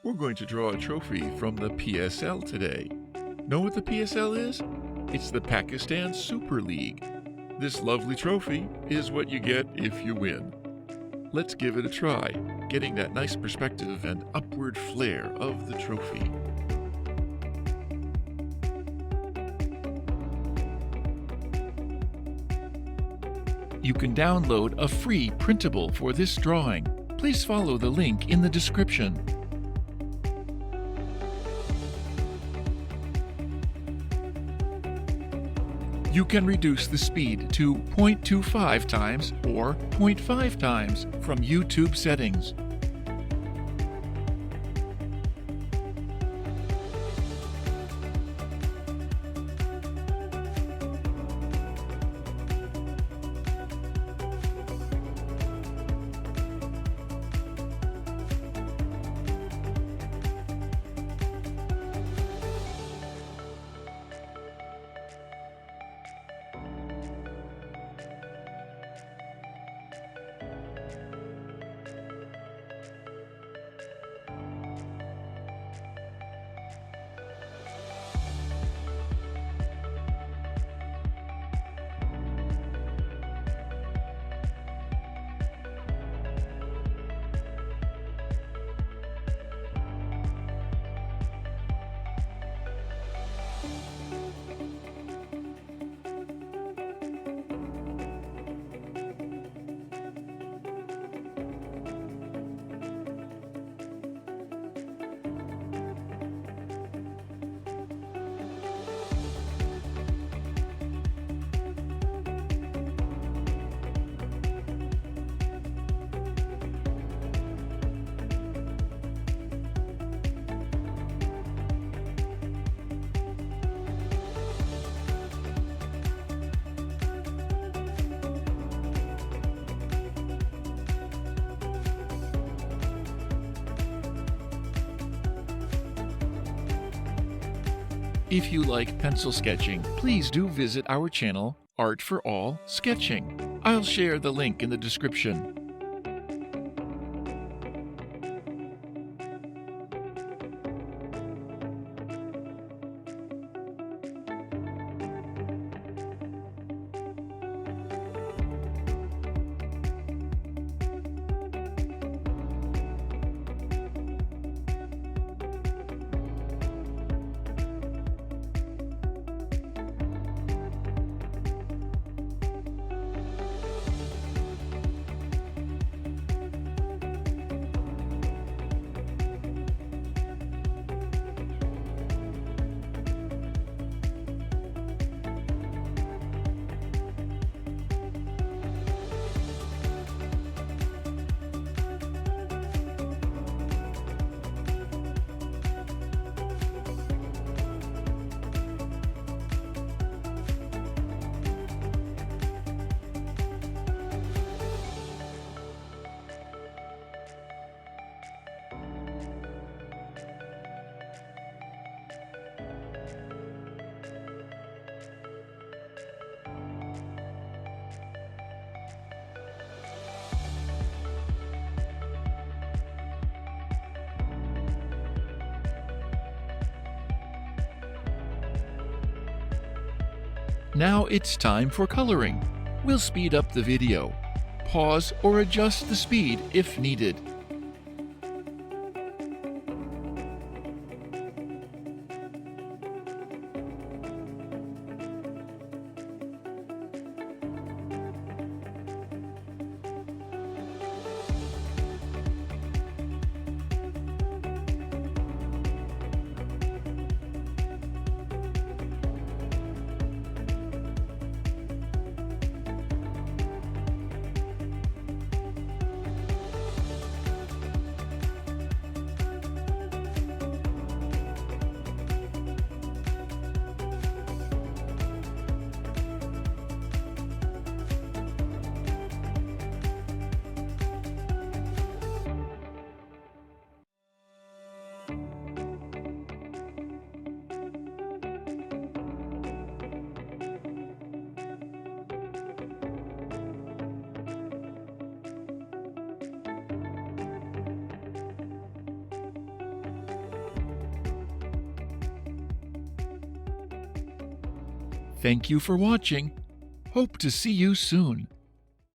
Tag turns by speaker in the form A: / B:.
A: We're going to draw a trophy from the PSL today. Know what the PSL is? It's the Pakistan Super League. This lovely trophy is what you get if you win. Let's give it a try, getting that nice perspective and upward flare of the trophy. You can download a free printable for this drawing. Please follow the link in the description. You can reduce the speed to 0.25 times or 0.5 times from YouTube settings. If you like pencil sketching, please do visit our channel, Art for All Sketching. I'll share the link in the description. Now it's time for coloring. We'll speed up the video. Pause or adjust the speed if needed. Thank you for watching. Hope to see you soon.